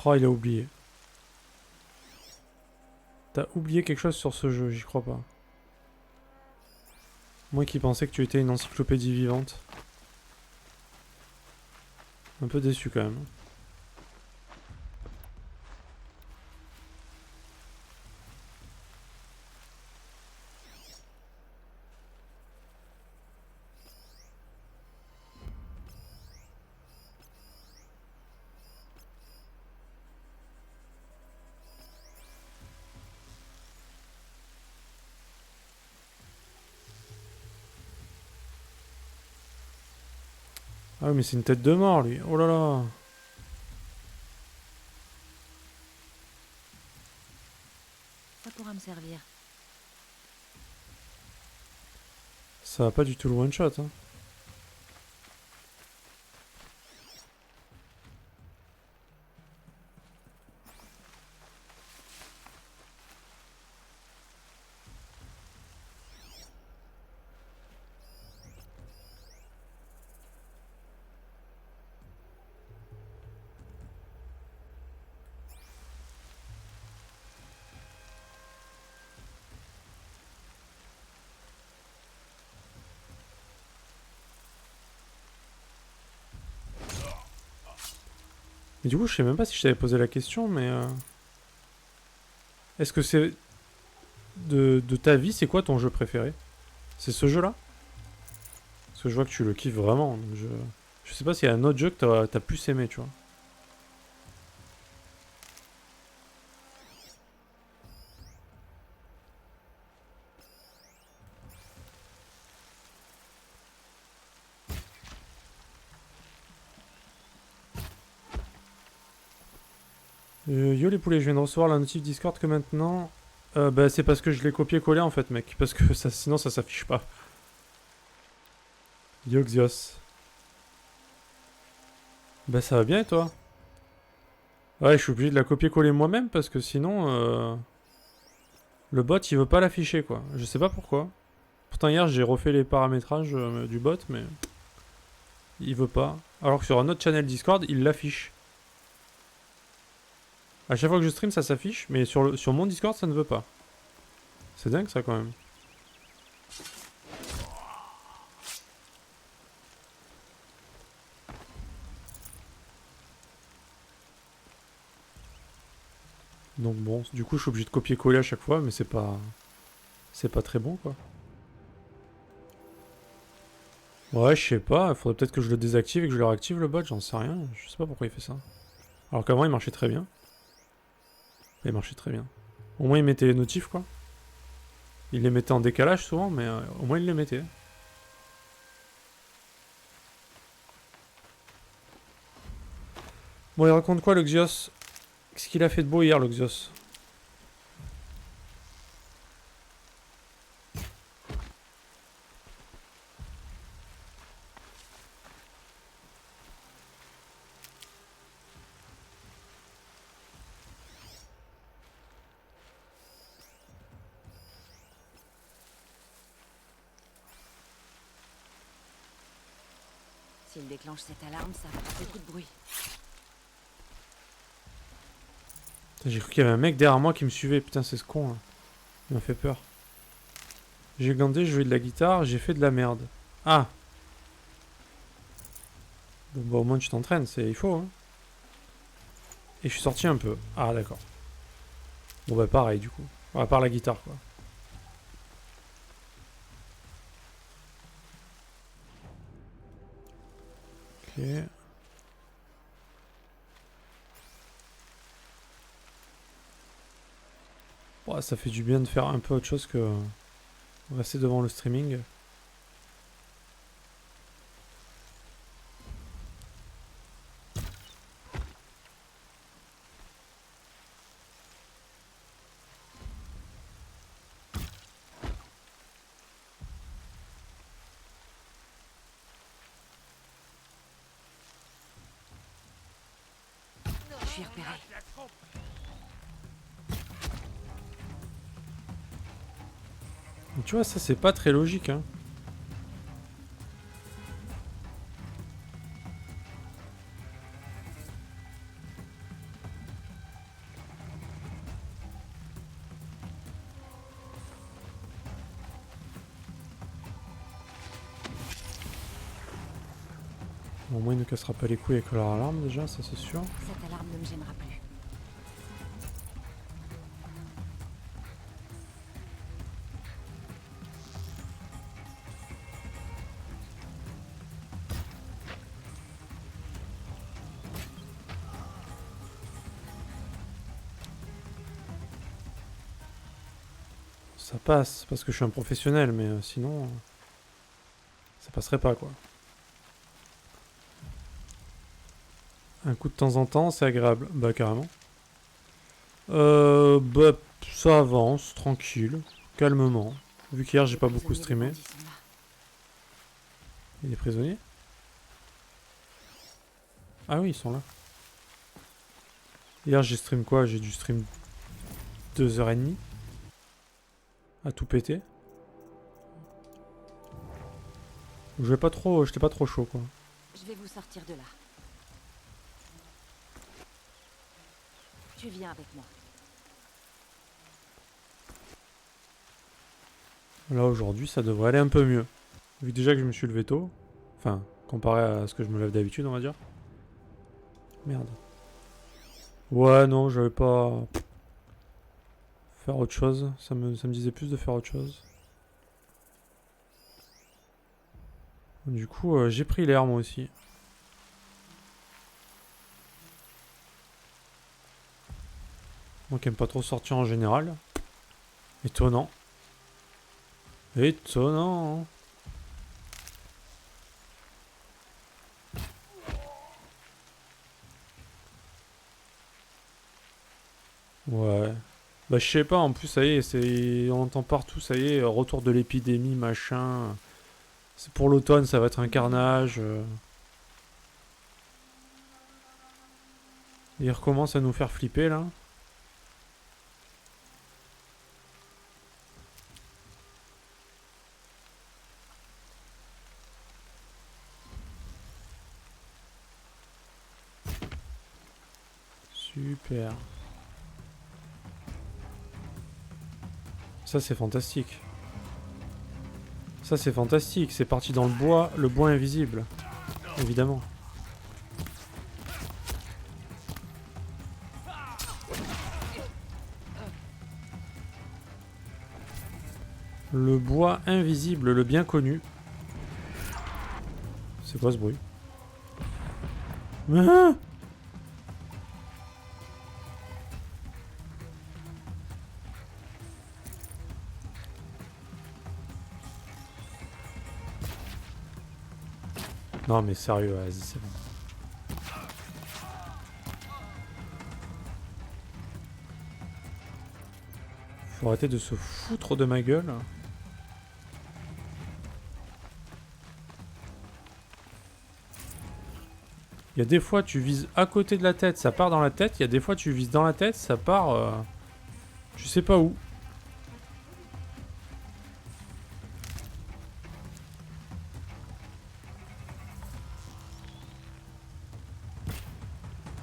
Oh, il a oublié. T'as oublié quelque chose sur ce jeu, j'y crois pas. Moi qui pensais que tu étais une encyclopédie vivante. Un peu déçu quand même. Ah oui, mais c'est une tête de mort, lui. Oh là là. Ça pourra me servir. Ça va pas du tout le one-shot, hein. Mais du coup, je sais même pas si je t'avais posé la question, mais... Est-ce que c'est... De ta vie, c'est quoi ton jeu préféré? C'est ce jeu-là? Parce que je vois que tu le kiffes vraiment, donc je sais pas s'il y a un autre jeu que t'as plus aimé, tu vois. Yo les poulets, je viens de recevoir la notif Discord que maintenant... bah c'est parce que je l'ai copié-collé en fait, mec. Parce que ça, sinon ça s'affiche pas. Yo Xios. Bah ça va bien et toi? Ouais, je suis obligé de la copier-coller moi-même parce que sinon... Le bot il veut pas l'afficher quoi. Je sais pas pourquoi. Pourtant hier j'ai refait les paramétrages du bot mais... Il veut pas. Alors que sur un autre channel Discord, il l'affiche. À chaque fois que je stream, ça s'affiche, mais sur mon Discord, ça ne veut pas. C'est dingue ça quand même. Donc bon, du coup, je suis obligé de copier-coller à chaque fois, mais c'est pas très bon quoi. Ouais, je sais pas, il faudrait peut-être que je le désactive et que je le réactive le bot, j'en sais rien. Je sais pas pourquoi il fait ça. Alors qu'avant, il marchait très bien. Il marchait très bien. Au moins, il mettait les notifs quoi. Il les mettait en décalage souvent, mais au moins, il les mettait. Bon, il raconte quoi le Xios? Qu'est-ce qu'il a fait de beau hier le Xios? S'il déclenche cette alarme, ça fera beaucoup de bruit. J'ai cru qu'il y avait un mec derrière moi qui me suivait. Putain, c'est ce con là. Il m'a fait peur. J'ai glandé, joué de la guitare, j'ai fait de la merde. Ah. Bon, bah au moins tu t'entraînes, il faut. Hein. Et je suis sorti un peu. Ah d'accord. Bon bah pareil du coup. À part la guitare quoi. Ok. Ouais, ça fait du bien de faire un peu autre chose que rester devant le streaming. Je suis repéré. Donc, tu vois, ça c'est pas très logique. Hein. Au moins il ne cassera pas les couilles avec leur alarme déjà, ça c'est sûr. Cette alarme ne me gênera plus. Ça passe, parce que je suis un professionnel, mais sinon... ça passerait pas, quoi. Un coup de temps en temps, c'est agréable. Bah, carrément. Bah, ça avance, tranquille, calmement. Vu qu'hier, j'ai pas beaucoup streamé. Il est prisonnier? Ah oui, ils sont là. Hier, j'ai stream quoi? J'ai dû stream 2h30. À tout péter. J'étais pas trop chaud, quoi. Je vais vous sortir de là. Tu viens avec moi. Là, aujourd'hui, ça devrait aller un peu mieux. Vu déjà que je me suis levé tôt. Enfin, comparé à ce que je me lève d'habitude, on va dire. Merde. Ouais, non, j'avais pas... faire autre chose. Ça me disait plus de faire autre chose. Du coup, j'ai pris l'air, moi aussi. Moi qui aime pas trop sortir en général. Étonnant. Étonnant. Ouais. Bah je sais pas, en plus ça y est, on entend partout, ça y est, retour de l'épidémie, machin. C'est pour l'automne, ça va être un carnage. Il recommence à nous faire flipper là. Super. Ça c'est fantastique. Ça c'est fantastique, c'est parti dans le bois invisible. Évidemment. Le bois invisible, le bien connu. C'est quoi ce bruit? Ah! Non mais sérieux, vas-y c'est bon. Faut arrêter de se foutre de ma gueule. Il y a des fois tu vises à côté de la tête, ça part dans la tête. Il y a des fois tu vises dans la tête, ça part... je sais pas où.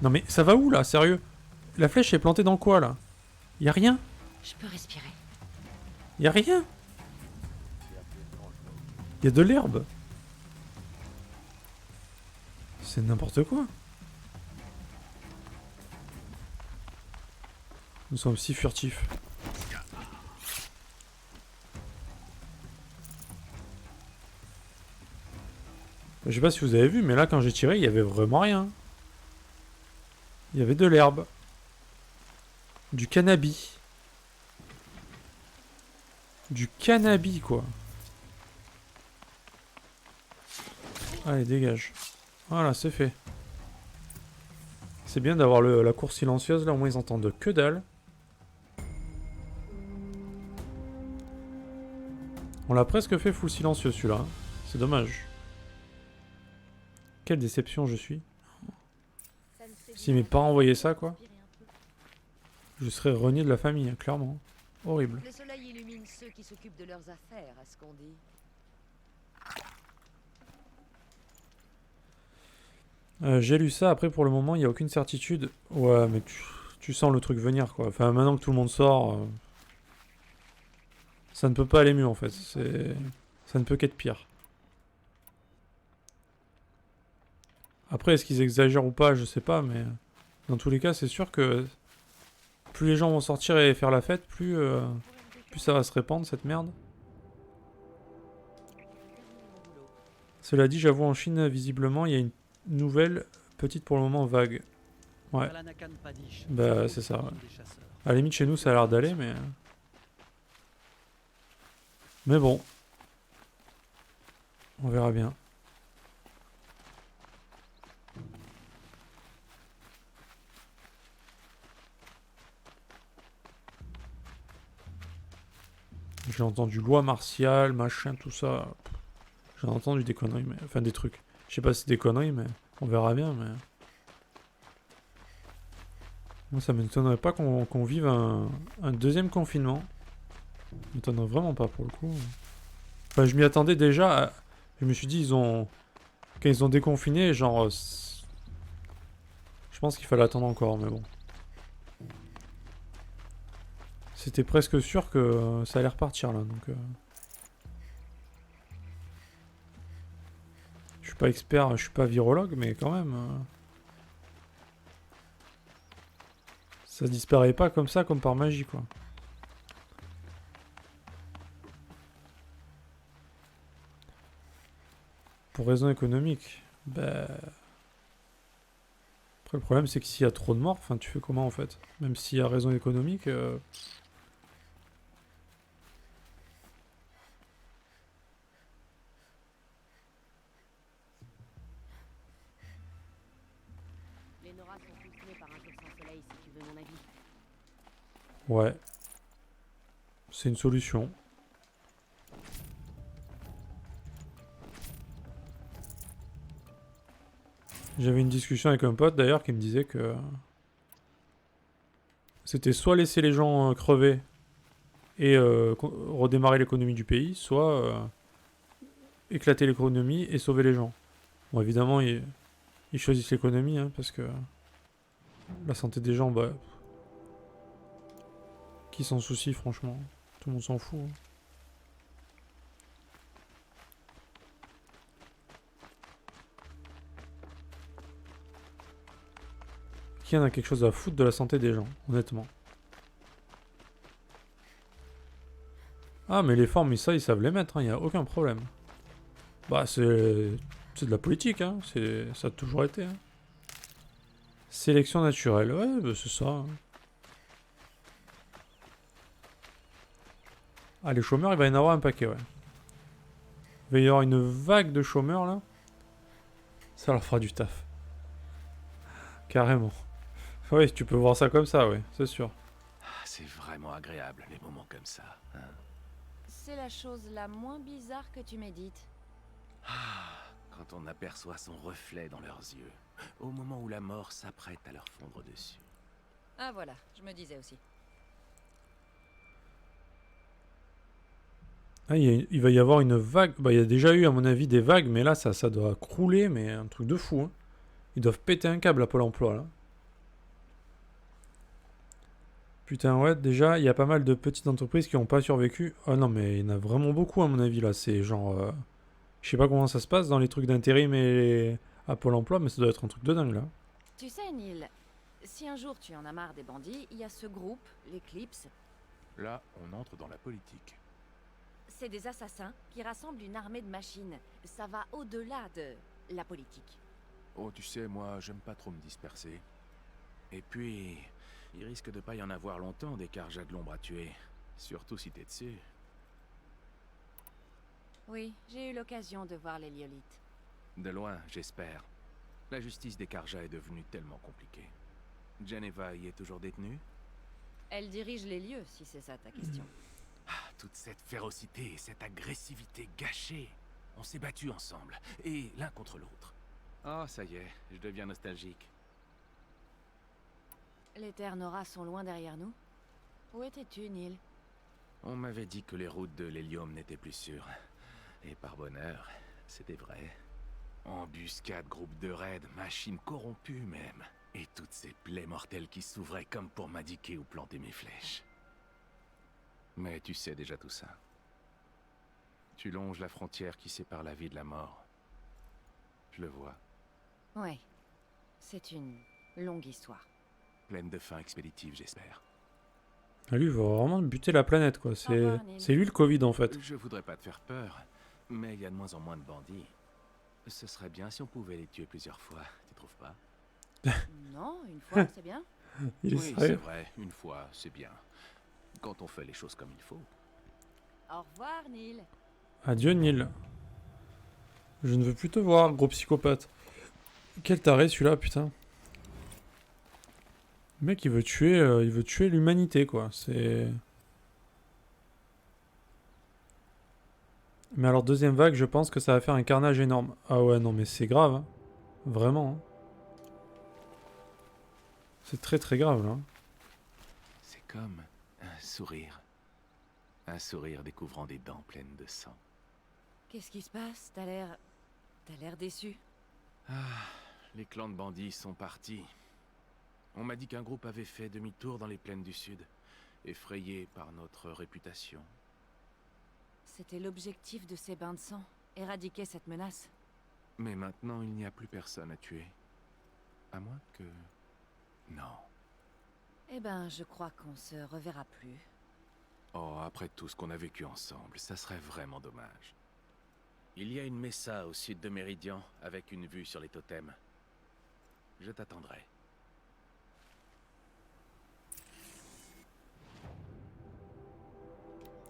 Non mais ça va où là, sérieux? La flèche est plantée dans quoi là? Y a rien? Je peux respirer. Y a rien? Y a de l'herbe. C'est n'importe quoi. Nous sommes si furtifs. Je sais pas si vous avez vu, mais là quand j'ai tiré, il y avait vraiment rien. Il y avait de l'herbe. Du cannabis. Du cannabis quoi. Allez, dégage. Voilà, c'est fait. C'est bien d'avoir la cour silencieuse, là au moins ils entendent que dalle. On l'a presque fait full silencieux celui-là. Hein. C'est dommage. Quelle déception je suis. Si mes parents voyaient ça, quoi. Je serais renié de la famille, hein, clairement. Horrible. Le soleil illumine ceux qui s'occupent de leurs affaires, à ce qu'on dit. J'ai lu ça, après pour le moment il n'y a aucune certitude. Ouais mais tu sens le truc venir quoi. Enfin maintenant que tout le monde sort, ça ne peut pas aller mieux en fait. Ça ne peut qu'être pire. Après, est-ce qu'ils exagèrent ou pas, je sais pas, mais dans tous les cas, c'est sûr que plus les gens vont sortir et faire la fête, plus ça va se répandre cette merde. Cela dit, j'avoue, en Chine, visiblement, il y a une nouvelle, petite pour le moment, vague. Ouais. Bah, c'est ça, ouais. À la limite, chez nous, ça a l'air d'aller, mais... Mais bon. On verra bien. J'ai entendu loi martiale, machin, tout ça. J'ai entendu des conneries, mais... Enfin, des trucs. Je sais pas si c'est des conneries, mais... On verra bien, mais... Moi, ça m'étonnerait pas qu'on vive un deuxième confinement. Ça m'étonnerait vraiment pas, pour le coup. Enfin, je m'y attendais déjà. Je me suis dit, quand ils ont déconfiné, genre... Je pense qu'il fallait attendre encore, mais bon. C'était presque sûr que ça allait repartir, là, donc... Je suis pas expert, je suis pas virologue, mais quand même... Ça disparaît pas comme ça, comme par magie, quoi. Pour raison économique, bah... Après, le problème, c'est que s'il y a trop de morts, enfin, tu fais comment, en fait? Même s'il y a raison économique... Les Nora sont frustrés par un jour sans soleil, si tu veux mon avis. Ouais. C'est une solution. J'avais une discussion avec un pote, d'ailleurs, qui me disait que... C'était soit laisser les gens crever et redémarrer l'économie du pays, soit éclater l'économie et sauver les gens. Bon, évidemment, ils choisissent l'économie, hein, parce que la santé des gens, bah... Qui s'en soucie, franchement? Tout le monde s'en fout. Hein. Qui en a quelque chose à foutre de la santé des gens, honnêtement? Ah, mais les formes, ça, ils savent les mettre, il n'y a aucun problème. Bah, c'est de la politique, hein. Ça a toujours été. Hein. Sélection naturelle, ouais, bah, c'est ça. Hein. Ah, les chômeurs, il va y en avoir un paquet, ouais. Il va y avoir une vague de chômeurs, là. Ça leur fera du taf. Carrément. Oui, tu peux voir ça comme ça, oui, c'est sûr. Ah, c'est vraiment agréable, les moments comme ça. Hein. C'est la chose la moins bizarre que tu médites. Ah, quand on aperçoit son reflet dans leurs yeux, au moment où la mort s'apprête à leur fondre dessus. Ah voilà, je me disais aussi. Ah, il va y avoir une vague. Bah, il y a déjà eu, à mon avis, des vagues, mais là, ça doit crouler, mais un truc de fou. Hein. Ils doivent péter un câble à Pôle emploi, là. Putain, ouais, déjà, il y a pas mal de petites entreprises qui n'ont pas survécu. Oh non, mais il y en a vraiment beaucoup, à mon avis, là. C'est genre... Je sais pas comment ça se passe dans les trucs d'intérim et à Pôle emploi, mais ça doit être un truc de dingue, là. Tu sais, Neil, si un jour tu en as marre des bandits, il y a ce groupe, l'Eclipse. Là, on entre dans la politique. C'est des assassins qui rassemblent une armée de machines. Ça va au-delà de la politique. Oh, tu sais, moi, j'aime pas trop me disperser. Et puis, il risque de pas y en avoir longtemps des Karja de l'ombre à tuer. Surtout si t'es dessus. Oui, j'ai eu l'occasion de voir les Liolites. De loin, j'espère. La justice des Karja est devenue tellement compliquée. Geneva y est toujours détenue? Elle dirige les lieux, si c'est ça ta question. Ah, toute cette férocité et cette agressivité gâchée. On s'est battus ensemble, et l'un contre l'autre. Oh, ça y est, je deviens nostalgique. Les terres Nora sont loin derrière nous. Où étais-tu, Neil? On m'avait dit que les routes de l'hélium n'étaient plus sûres. Et par bonheur, c'était vrai. Embuscade, groupe de raids, machines corrompues même. Et toutes ces plaies mortelles qui s'ouvraient comme pour m'indiquer où planter mes flèches. Mais tu sais déjà tout ça. Tu longes la frontière qui sépare la vie de la mort. Je le vois. Ouais. C'est une longue histoire. Pleine de fins expéditives, j'espère. Ah, lui, il va vraiment buter la planète, quoi. revoir, Neil. C'est lui le Covid, en fait. Je voudrais pas te faire peur, mais il y a de moins en moins de bandits. Ce serait bien si on pouvait les tuer plusieurs fois, tu trouves pas? Non, une fois, c'est bien. Il est Oui, c'est sérieux. vrai, une fois, c'est bien. Quand on fait les choses comme il faut. Au revoir, Neil. Adieu, Neil. Je ne veux plus te voir, gros psychopathe. Quel taré, celui-là, putain. Le mec, il veut tuer l'humanité, quoi. C'est... Mais alors, deuxième vague, je pense que ça va faire un carnage énorme. Ah ouais, non, mais c'est grave, hein. Vraiment, hein. C'est très très grave, là. C'est comme un sourire. Un sourire découvrant des dents pleines de sang. Qu'est-ce qui se passe? T'as l'air déçu. Ah, les clans de bandits sont partis. On m'a dit qu'un groupe avait fait demi-tour dans les plaines du sud, effrayé par notre réputation. C'était l'objectif de ces bains de sang. Éradiquer cette menace. Mais maintenant, il n'y a plus personne à tuer. À moins que... Non. Eh ben, je crois qu'on se reverra plus. Oh, après tout ce qu'on a vécu ensemble, ça serait vraiment dommage. Il y a une mesa au sud de Méridian, avec une vue sur les totems. Je t'attendrai.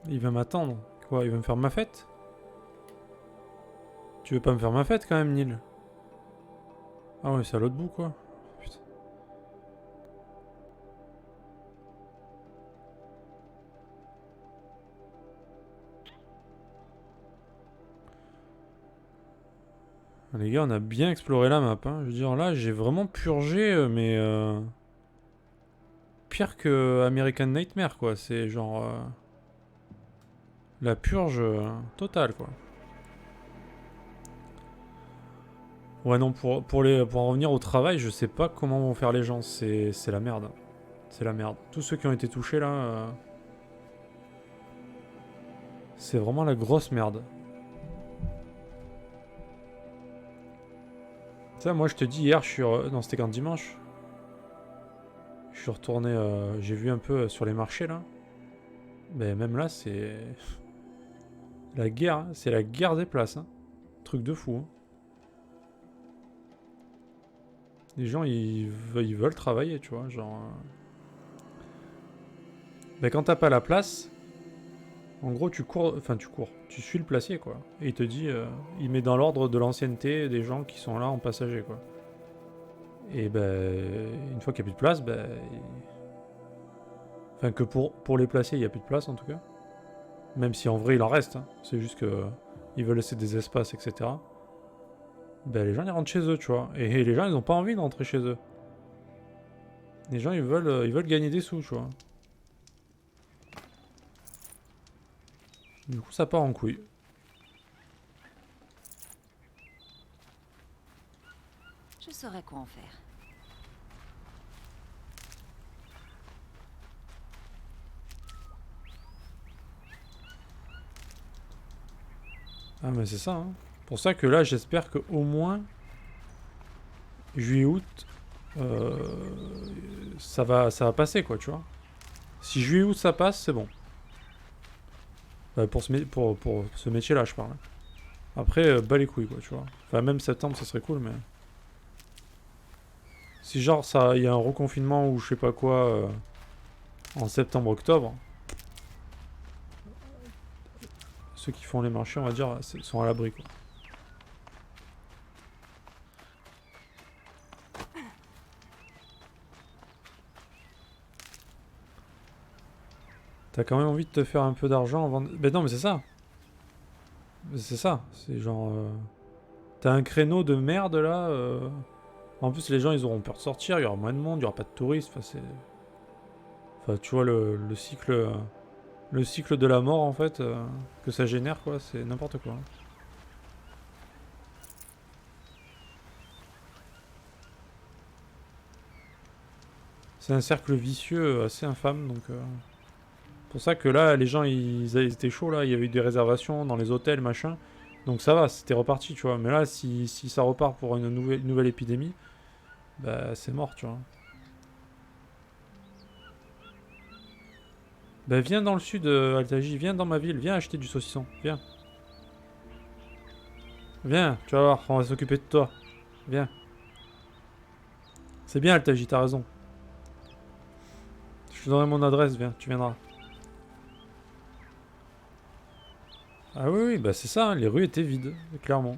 Il va m'attendre. Quoi, il va me faire ma fête? Tu veux pas me faire ma fête, quand même, Neil? Ah ouais, c'est à l'autre bout, quoi. Putain. Les gars, on a bien exploré la map, hein. Je veux dire, là, j'ai vraiment purgé, mais... pire que American Nightmare, quoi. C'est genre... la purge totale, quoi. Ouais, non, pour en revenir au travail, je sais pas comment vont faire les gens. C'est la merde. C'est la merde. Tous ceux qui ont été touchés, là... c'est vraiment la grosse merde. Ça, moi, je te dis, hier, je suis... non, c'était quand dimanche. Je suis retourné... j'ai vu un peu sur les marchés, là. Mais même là, c'est... la guerre, hein. C'est la guerre des places, hein. Truc de fou, hein. Les gens, ils veulent travailler, tu vois, genre... Ben, quand t'as pas la place, en gros, tu cours... Enfin, tu suis le placier, quoi. Et il te dit... il met dans l'ordre de l'ancienneté des gens qui sont là en passager, quoi. Et ben... une fois qu'il n'y a plus de place, ben... Enfin, que pour les placiers, il n'y a plus de place, en tout cas. Même si, en vrai, il en reste, hein. C'est juste que... ils veulent laisser des espaces, etc. Ben, les gens, ils rentrent chez eux, tu vois. Et les gens, ils ont pas envie de rentrer chez eux. Les gens, ils veulent gagner des sous, tu vois. Du coup, ça part en couille. Je saurais quoi en faire. Ah, mais c'est ça, hein. Pour ça que là, j'espère que au moins... juillet-août... ça va passer, quoi, tu vois. Si juillet-août, ça passe, c'est bon. Pour ce métier-là, je parle. Après, bas les couilles, quoi, tu vois. Enfin, même septembre, ça serait cool, mais... si genre, il y a un reconfinement ou je sais pas quoi... en septembre-octobre... ceux qui font les marchés, on va dire, sont à l'abri, quoi. T'as quand même envie de te faire un peu d'argent avant... Ben non, mais c'est ça. C'est ça. C'est genre... t'as un créneau de merde, là. En plus, les gens, ils auront peur de sortir. Il y aura moins de monde. Il n'y aura pas de touristes. Enfin, c'est... enfin, tu vois, le cycle... le cycle de la mort, en fait, que ça génère, quoi. C'est n'importe quoi. C'est un cercle vicieux assez infâme, donc... pour ça que là, les gens, ils étaient chauds, là. Il y avait eu des réservations dans les hôtels, machin. Donc ça va, c'était reparti, tu vois. Mais là, si ça repart pour une nouvelle épidémie, bah c'est mort, tu vois. Bah viens dans le sud, Altagi, viens dans ma ville, viens acheter du saucisson, viens. Viens, tu vas voir, on va s'occuper de toi. Viens. C'est bien Altagi, t'as raison. Je te donnerai mon adresse, viens, tu viendras. Ah oui, oui, bah c'est ça, hein, les rues étaient vides, clairement.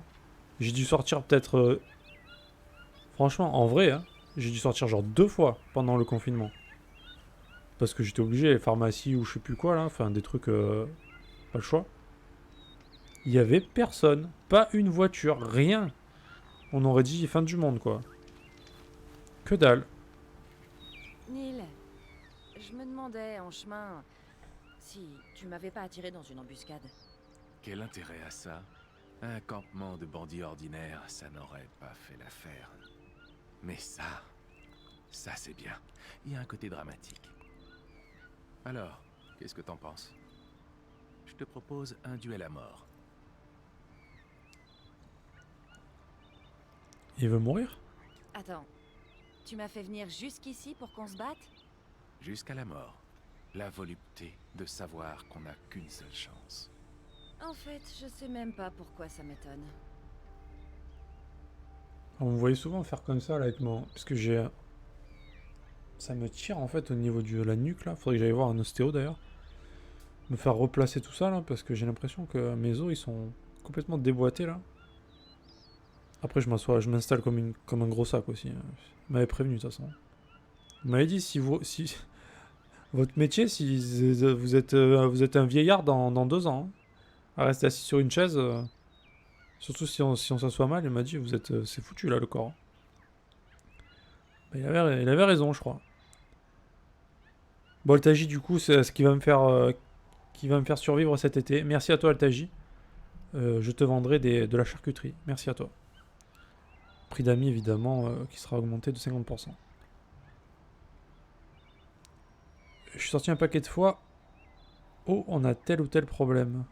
J'ai dû sortir peut-être... Franchement, en vrai, hein, j'ai dû sortir genre 2 fois pendant le confinement. Parce que j'étais obligé, les pharmacies ou je sais plus quoi là, enfin des trucs... pas le choix. Il y avait personne, pas une voiture, rien. On aurait dit fin du monde quoi. Que dalle. Neil, je me demandais en chemin si tu m'avais pas attiré dans une embuscade. Quel intérêt à ça? Un campement de bandits ordinaires, ça n'aurait pas fait l'affaire. Mais ça c'est bien. Il y a un côté dramatique. Alors, qu'est-ce que t'en penses? Je te propose un duel à mort. Il veut mourir? Attends, tu m'as fait venir jusqu'ici pour qu'on se batte? Jusqu'à la mort. La volupté de savoir qu'on n'a qu'une seule chance. En fait, je sais même pas pourquoi ça m'étonne. On me voyait souvent faire comme ça là avec mon... Parce que j'ai... Ça me tire en fait au niveau de la nuque là. Faudrait que j'aille voir un ostéo d'ailleurs. Me faire replacer tout ça là parce que j'ai l'impression que mes os ils sont complètement déboîtés là. Après je m'assois, je m'installe comme un gros sac aussi. Vous m'avez prévenu de toute façon. Vous m'avez dit si votre métier, si vous êtes un vieillard dans 2 ans. Hein, à rester assis sur une chaise. Surtout si on s'assoit mal, il m'a dit c'est foutu là le corps. Bah, il avait raison je crois. Bon Altagi du coup c'est ce qui va me faire survivre cet été. Merci à toi Altagi. Je te vendrai de la charcuterie. Merci à toi. Prix d'amis évidemment qui sera augmenté de 50%. Je suis sorti un paquet de fois. Oh, on a tel ou tel problème.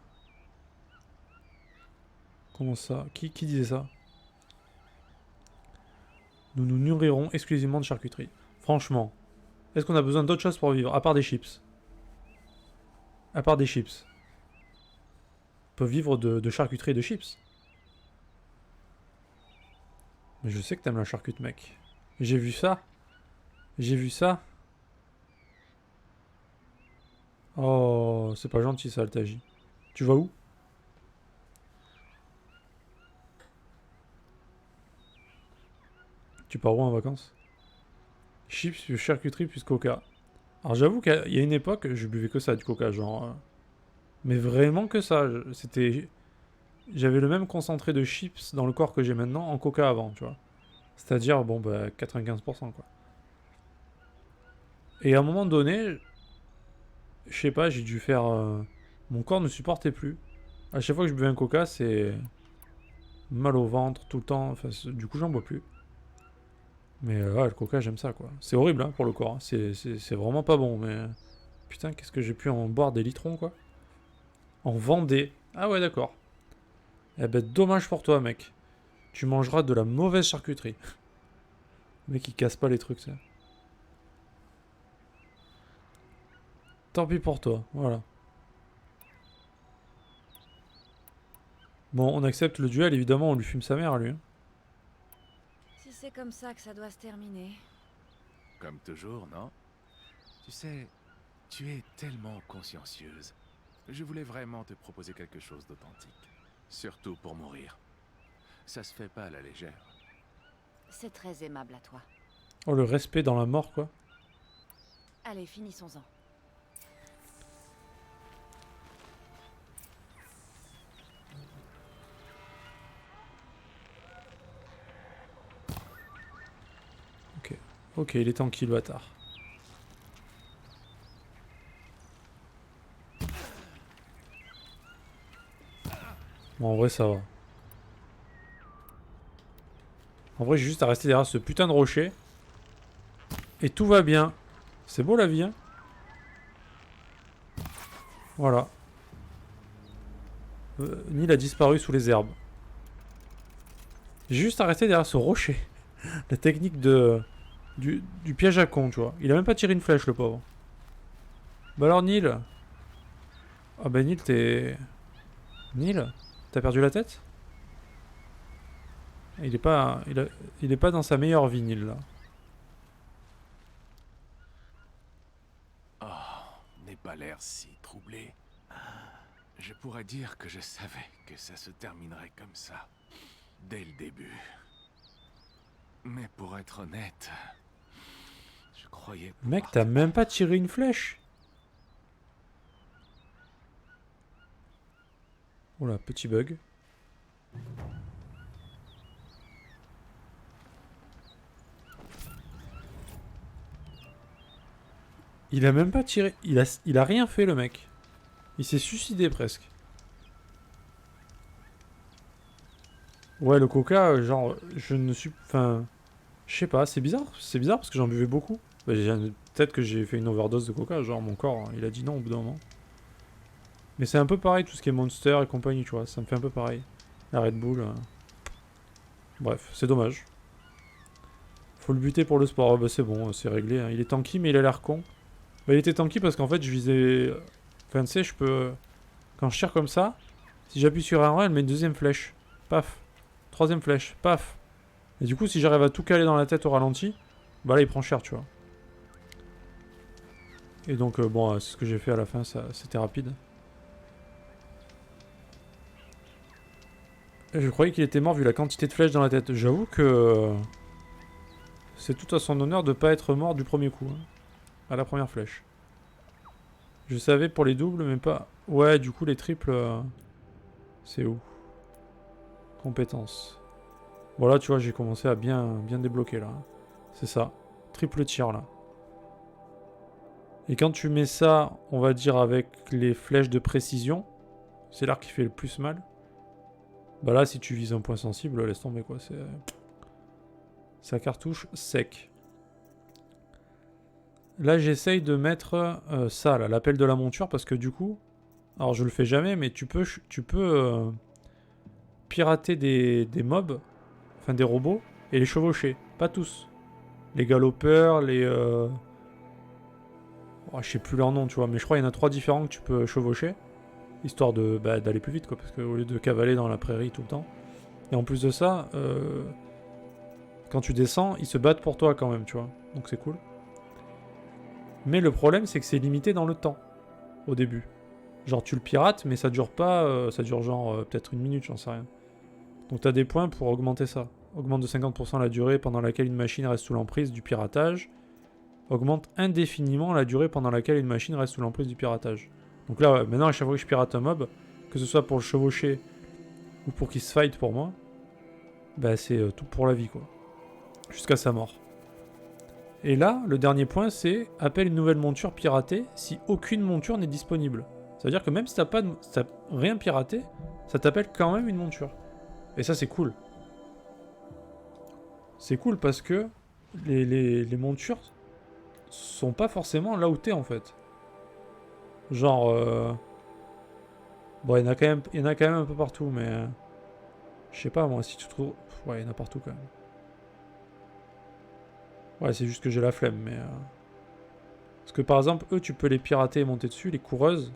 Comment ça? Qui disait ça? Nous nous nourrirons exclusivement de charcuterie. Franchement, est-ce qu'on a besoin d'autre chose pour vivre? À part des chips. À part des chips. On peut vivre de charcuterie et de chips. Mais je sais que t'aimes la charcute, mec. J'ai vu ça. J'ai vu ça. Oh, c'est pas gentil ça, Altagi. Tu vas où? Tu pars où en vacances? Chips, plus charcuterie, plus coca. Alors j'avoue qu'il y a une époque, je buvais que ça, du coca, genre... mais vraiment que ça. J'avais le même concentré de chips dans le corps que j'ai maintenant en coca avant, tu vois. C'est-à-dire, bon, bah, 95%, quoi. Et à un moment donné, je sais pas, j'ai dû faire... mon corps ne supportait plus. À chaque fois que je buvais un coca, c'est... mal au ventre, tout le temps. Enfin, du coup, j'en bois plus. Mais ouais, le coca, j'aime ça, quoi. C'est horrible, hein, pour le corps. Hein. C'est vraiment pas bon, mais... Putain, qu'est-ce que j'ai pu en boire des litrons, quoi. En Vendée. Ah ouais, d'accord. Eh ben, dommage pour toi, mec. Tu mangeras de la mauvaise charcuterie. Le mec, il casse pas les trucs, ça. Tant pis pour toi, voilà. Bon, on accepte le duel, évidemment, on lui fume sa mère, lui. Hein. Si c'est comme ça que ça doit se terminer. Comme toujours, non? Tu sais, tu es tellement consciencieuse. Je voulais vraiment te proposer quelque chose d'authentique. Surtout pour mourir. Ça se fait pas à la légère. C'est très aimable à toi. Oh, le respect dans la mort, quoi. Allez, finissons-en. Ok, il est tranquille, bâtard. Bon, en vrai, ça va. En vrai, j'ai juste à rester derrière ce putain de rocher. Et tout va bien. C'est beau la vie, hein. Voilà. Neil a disparu sous les herbes. J'ai juste arrêté derrière ce rocher. La technique du piège à con, tu vois. Il a même pas tiré une flèche, le pauvre. Bah alors, Neil. Ah bah Neil, t'es... Neil, t'as perdu la tête? Il est pas dans sa meilleure vie, Neil, là. Oh, n'aie pas l'air si troublé. Je pourrais dire que je savais que ça se terminerait comme ça, dès le début. Mais pour être honnête, je croyais Mec, pouvoir t'as te même pas battre. tiré une flèche? Oula, petit bug. Il a même pas tiré... Il a rien fait, le mec. Il s'est suicidé, presque. Ouais, le coca, genre, je ne suis... Enfin... Je sais pas, c'est bizarre. C'est bizarre parce que j'en buvais beaucoup. Bah, peut-être que j'ai fait une overdose de coca, genre mon corps, il a dit non au bout d'un moment. Mais c'est un peu pareil, tout ce qui est Monster et compagnie, tu vois. Ça me fait un peu pareil. La Red Bull... Bref, c'est dommage. Faut le buter pour le sport. Oh, bah c'est bon, c'est réglé, hein. Il est tanky, mais il a l'air con. Bah il était tanky parce qu'en fait, je visais... Enfin, tu sais, je peux... Quand je tire comme ça, si j'appuie sur R1, elle met une deuxième flèche. Paf. Troisième flèche. Paf. Et du coup, si j'arrive à tout caler dans la tête au ralenti, bah là, il prend cher, tu vois. Et donc, bon, c'est ce que j'ai fait à la fin, c'était rapide. Et je croyais qu'il était mort vu la quantité de flèches dans la tête. J'avoue que... c'est tout à son honneur de pas être mort du premier coup, hein, à la première flèche. Je savais pour les doubles, mais pas... Ouais, du coup, les triples... c'est où? Compétences. Bon, là, tu vois, j'ai commencé à bien débloquer, là. C'est ça. Triple tir, là. Et quand tu mets ça, on va dire, avec les flèches de précision, c'est l'arc qui fait le plus mal. Bah là, si tu vises un point sensible, laisse tomber, quoi. C'est... sa cartouche sec. Là, j'essaye de mettre ça, là, l'appel de la monture, parce que du coup... Alors, je le fais jamais, mais tu peux pirater des mobs, enfin des robots, et les chevaucher. Pas tous. Les galopeurs, les... Oh, je sais plus leur nom, tu vois, mais je crois qu'il y en a 3 différents que tu peux chevaucher, histoire de d'aller plus vite, quoi, parce qu'au lieu de cavaler dans la prairie tout le temps. Et en plus de ça, quand tu descends, ils se battent pour toi quand même, tu vois. Donc c'est cool. Mais le problème, c'est que c'est limité dans le temps, au début. Genre tu le pirates, mais ça dure pas, ça dure genre peut-être une minute, j'en sais rien. Donc t'as des points pour augmenter ça. Augmente de 50% la durée pendant laquelle une machine reste sous l'emprise du piratage. Augmente indéfiniment la durée pendant laquelle une machine reste sous l'emprise du piratage. Donc là, maintenant, à chaque fois que je pirate un mob, que ce soit pour le chevaucher ou pour qu'il se fight pour moi, bah c'est tout pour la vie, quoi. Jusqu'à sa mort. Et là, le dernier point, c'est appelle une nouvelle monture piratée si aucune monture n'est disponible. Ça veut dire que même si t'as rien piraté, ça t'appelle quand même une monture. Et ça, c'est cool. C'est cool parce que les montures sont pas forcément là où t'es, en fait. Genre... Bon, il y en a quand même un peu partout, mais... je sais pas, moi, si tu trouves... Ouais, il y en a partout, quand même. Ouais, c'est juste que j'ai la flemme, mais... Parce que, par exemple, eux, tu peux les pirater et monter dessus, les coureuses.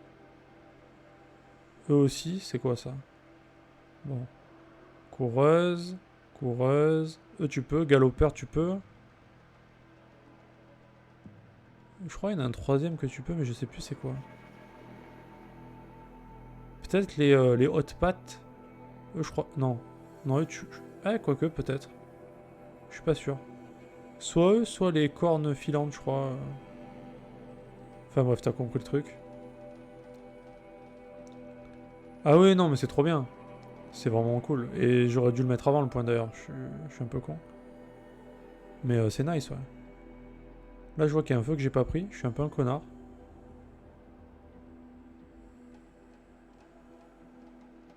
Eux aussi, c'est quoi, ça? Bon. Coureuse... Coureuse... Eux, tu peux. Galopeur, tu peux. Je crois qu'il y en a un troisième que tu peux, mais je sais plus c'est quoi. Peut-être les hautes pattes. Eux, je crois... Non. Non, eux, ah, quoique, peut-être. Je suis pas sûr. Soit eux, soit les cornes filantes, je crois. Enfin bref, t'as compris le truc. Ah oui, non, mais c'est trop bien. C'est vraiment cool. Et j'aurais dû le mettre avant, le point, d'ailleurs. Je suis un peu con. Mais c'est nice, ouais. Là, je vois qu'il y a un feu que j'ai pas pris. Je suis un peu un connard.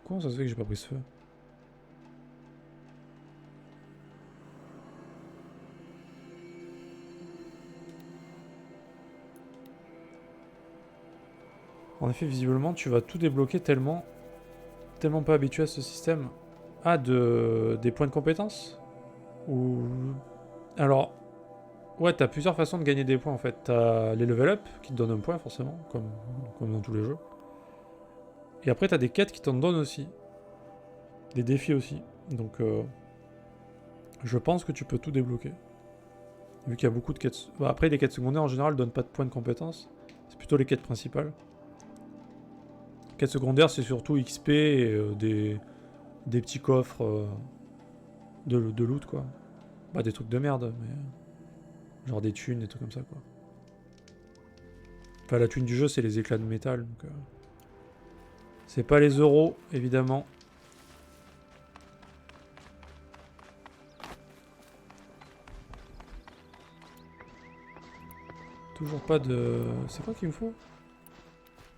Comment ça se fait que j'ai pas pris ce feu? En effet, visiblement, tu vas tout débloquer tellement tellement pas habitué à ce système. Ah, des points de compétence? Ou... Alors... Ouais, t'as plusieurs façons de gagner des points en fait. T'as les level up qui te donnent un point forcément, comme dans tous les jeux. Et après t'as des quêtes qui t'en donnent aussi. Des défis aussi. Donc je pense que tu peux tout débloquer. Vu qu'il y a beaucoup de quêtes... Bah, après les quêtes secondaires en général donnent pas de points de compétence. C'est plutôt les quêtes principales. Les quêtes secondaires c'est surtout XP et des petits coffres de loot quoi. Bah des trucs de merde mais... Genre des thunes, des trucs comme ça, quoi. Enfin, la thune du jeu, c'est les éclats de métal, donc... C'est pas les euros, évidemment. Toujours pas de... C'est quoi qu'il me faut?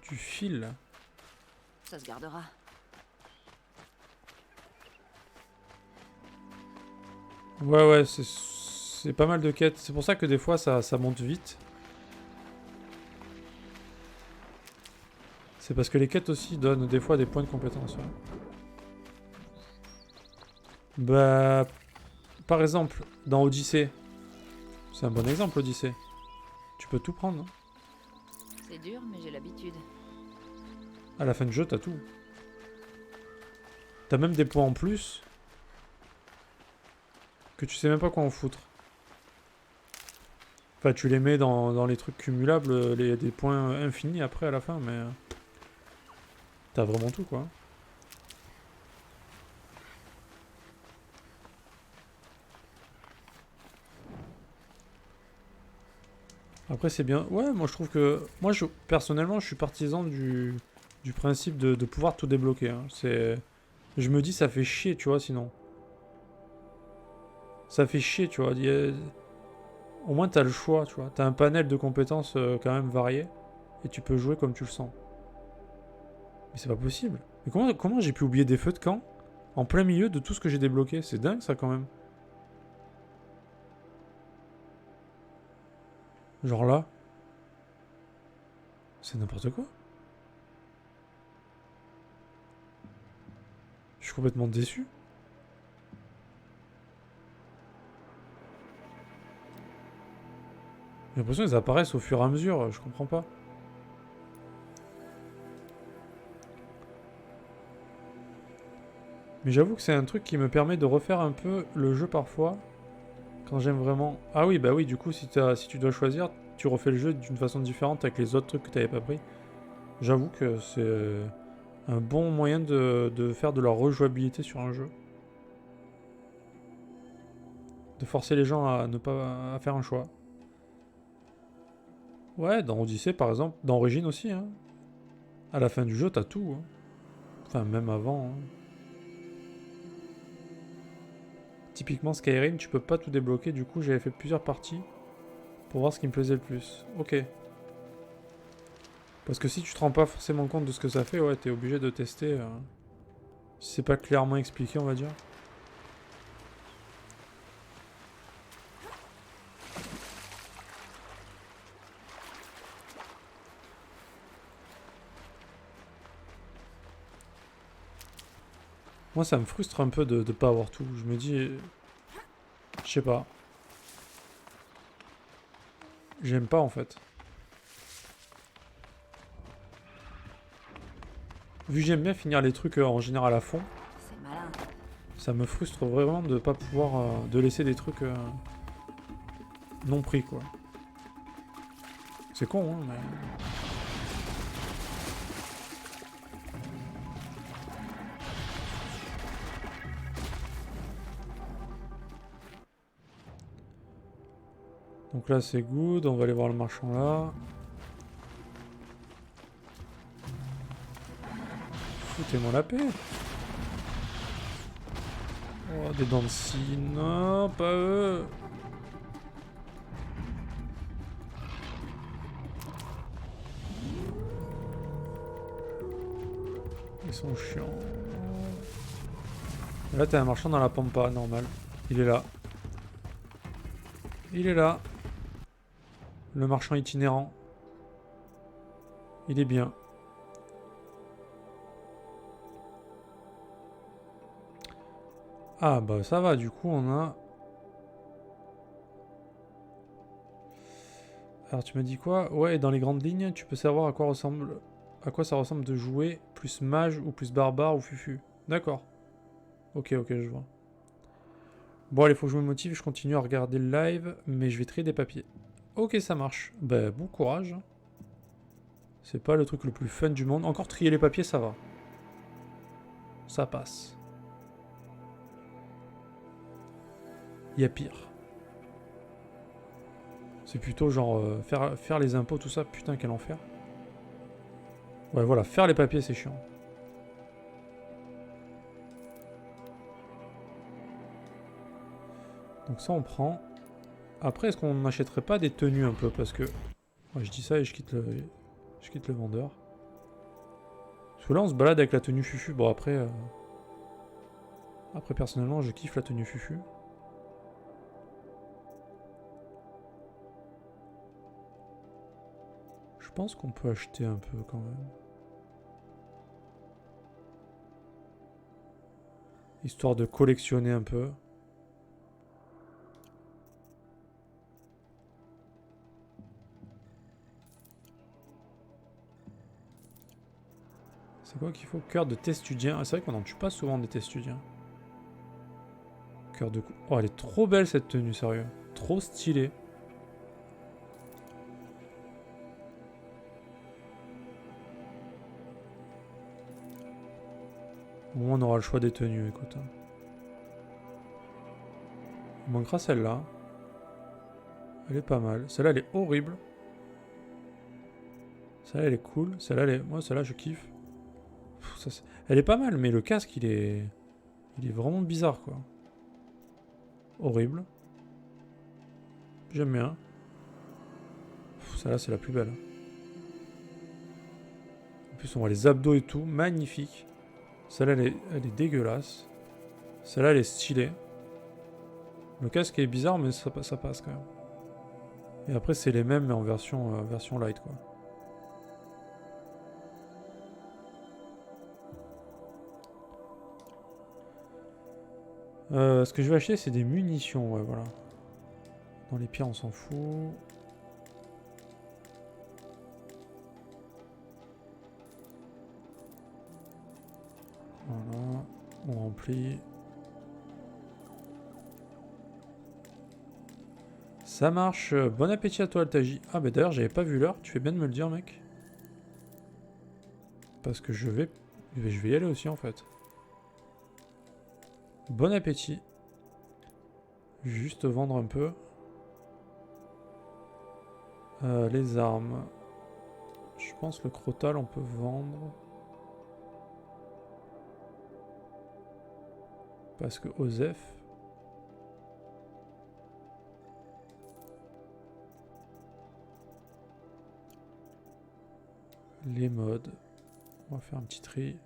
Du fil. Ça se gardera. Ouais, c'est pas mal de quêtes. C'est pour ça que des fois, ça monte vite. C'est parce que les quêtes aussi donnent des fois des points de compétence. Ouais. Bah... Par exemple, dans Odyssey. C'est un bon exemple, Odyssey. Tu peux tout prendre. Hein. C'est dur, mais j'ai l'habitude. À la fin du jeu, t'as tout. T'as même des points en plus. Que tu sais même pas quoi en foutre. Enfin, tu les mets dans les trucs cumulables, des points infinis après à la fin, mais... T'as vraiment tout, quoi. Après, c'est bien... Ouais, moi, je trouve que... Moi, personnellement, je suis partisan du principe de pouvoir tout débloquer. Hein. Je me dis, ça fait chier, tu vois, sinon. Ça fait chier, tu vois. Au moins, t'as le choix, tu vois. T'as un panel de compétences quand même varié. Et tu peux jouer comme tu le sens. Mais c'est pas possible. Mais comment j'ai pu oublier des feux de camp en plein milieu de tout ce que j'ai débloqué? C'est dingue, ça, quand même. Genre là. C'est n'importe quoi. Je suis complètement déçu. J'ai l'impression qu'ils apparaissent au fur et à mesure, je comprends pas. Mais j'avoue que c'est un truc qui me permet de refaire un peu le jeu parfois. Quand j'aime vraiment... Ah oui, bah oui, du coup, si tu dois choisir, tu refais le jeu d'une façon différente avec les autres trucs que t'avais pas pris. J'avoue que c'est un bon moyen de faire de la rejouabilité sur un jeu. De forcer les gens à ne pas à faire un choix. Ouais, dans Odyssey par exemple, dans Origin aussi. Hein. À la fin du jeu, t'as tout. Hein. Enfin, même avant. Hein. Typiquement Skyrim, tu peux pas tout débloquer. Du coup, j'avais fait plusieurs parties pour voir ce qui me plaisait le plus. Ok. Parce que si tu te rends pas forcément compte de ce que ça fait, ouais, t'es obligé de tester. Si c'est pas clairement expliqué, on va dire. Moi, ça me frustre un peu de pas avoir tout. Je me dis... Je sais pas. J'aime pas, en fait. Vu que j'aime bien finir les trucs en général à fond, C'est malin. ça me frustre vraiment de pas pouvoir... de laisser des trucs non pris, quoi. C'est con, hein, mais... Donc là c'est good, on va aller voir le marchand là. Foutez-moi la paix. Oh, des dents de scie, non, pas eux. Ils sont chiants. Là t'as un marchand dans la pampa, normal. Il est là. Il est là. Le marchand itinérant. Il est bien. Ah bah ça va, du coup on a... Alors tu m'as dit quoi? Ouais, et dans les grandes lignes, tu peux savoir à quoi ça ressemble de jouer plus mage ou plus barbare ou fufu. D'accord. Ok, ok, je vois. Bon allez, faut que je me motive, je continue à regarder le live, mais je vais trier des papiers. Ok, ça marche. Bah bon courage. C'est pas le truc le plus fun du monde. Encore trier les papiers, ça va. Ça passe. Il y a pire. C'est plutôt genre faire les impôts, tout ça. Putain, quel enfer. Ouais, voilà, faire les papiers, c'est chiant. Donc ça, on prend. Après, est-ce qu'on n'achèterait pas des tenues un peu? Parce que... Ouais, je dis ça et je quitte le vendeur. Parce que là, on se balade avec la tenue fufu. Bon, après... Après, personnellement, je kiffe la tenue fufu. Je pense qu'on peut acheter un peu quand même. Histoire de collectionner un peu. C'est quoi qu'il faut? Cœur de testudien. Ah, c'est vrai qu'on n'en tue pas souvent des testudiens. Cœur de cou... Oh, elle est trop belle cette tenue, sérieux. Trop stylée. Au moins, on aura le choix des tenues, écoute. Il manquera celle-là. Elle est pas mal. Celle-là, elle est horrible. Celle-là, elle est cool. Celle-là, elle est... Moi, celle-là, je kiffe. Pff, elle est pas mal, mais le casque, il est... Il est vraiment bizarre, quoi. Horrible. J'aime bien. Celle-là, c'est la plus belle. En plus, on voit les abdos et tout. Magnifique. Celle-là, elle est dégueulasse. Celle-là, elle est stylée. Le casque est bizarre, mais ça passe quand même. Et après, c'est les mêmes, mais en version light, quoi. Ce que je vais acheter, c'est des munitions, ouais, voilà. Dans les pires, on s'en fout. Voilà, on remplit. Ça marche. Bon appétit à toi, Altaji. Ah, bah d'ailleurs, j'avais pas vu l'heure. Tu fais bien de me le dire, mec. Parce que je vais y aller aussi, en fait. Bon appétit. Juste vendre un peu. Les armes. Je pense le crotal, on peut vendre. Parce que Osef... Les modes. On va faire un petit tri.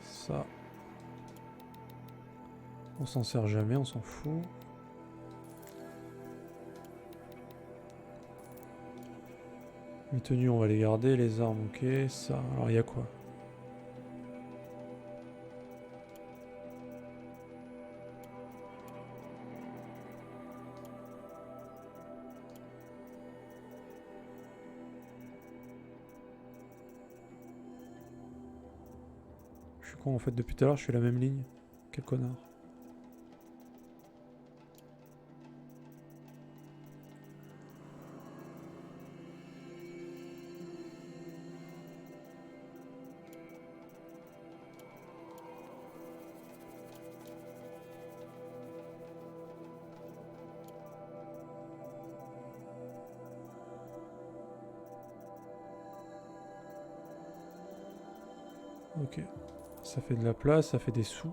Ça. On s'en sert jamais, on s'en fout. Les tenues, on va les garder. Les armes, ok. Ça, alors il y a quoi? Je suis con en fait, depuis tout à l'heure je fais la même ligne. Quel connard. Ok. Ça fait de la place, ça fait des sous.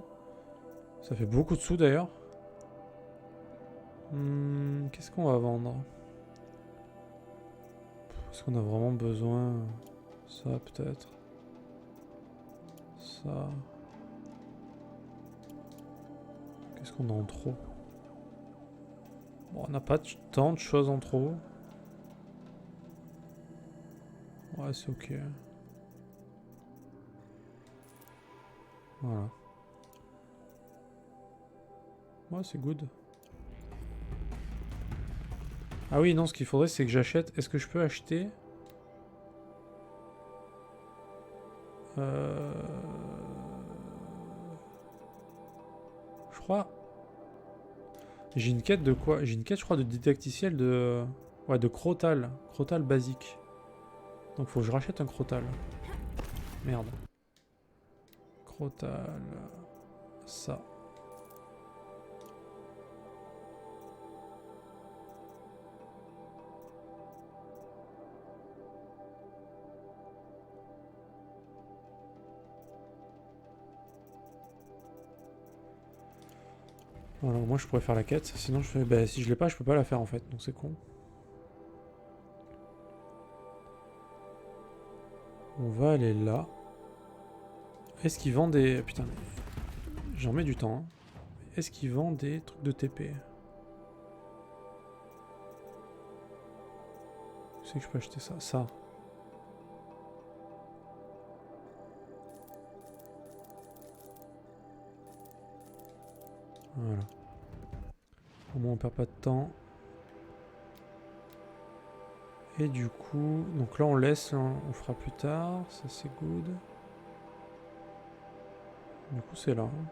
Ça fait beaucoup de sous d'ailleurs. Qu'est-ce qu'on va vendre? Est-ce qu'on a vraiment besoin? Ça peut-être. Ça. Qu'est-ce qu'on a en trop? Bon, on n'a pas tant de choses en trop. Ouais, c'est ok. Voilà. Ouais, c'est good. Ah oui, non, ce qu'il faudrait, c'est que j'achète... Est-ce que je peux acheter... Je crois... J'ai une quête de quoi? J'ai une quête, je crois, de didacticiel de... Ouais, de crotal. Crotal basique. Donc faut que je rachète un crotal. Merde. Crotal... Ça. Voilà, moi je pourrais faire la quête. Sinon je fais... Bah si je l'ai pas, je peux pas la faire en fait. Donc c'est con. On va aller là. Est-ce qu'il vend des... Putain, mais... J'en mets du temps. Hein. Est-ce qu'il vend des trucs de TP? Où c'est que je peux acheter ça? Ça. Voilà. Au moins on perd pas de temps. Et du coup... Donc là on laisse, hein, on fera plus tard. Ça c'est good. Du coup c'est là. Hein.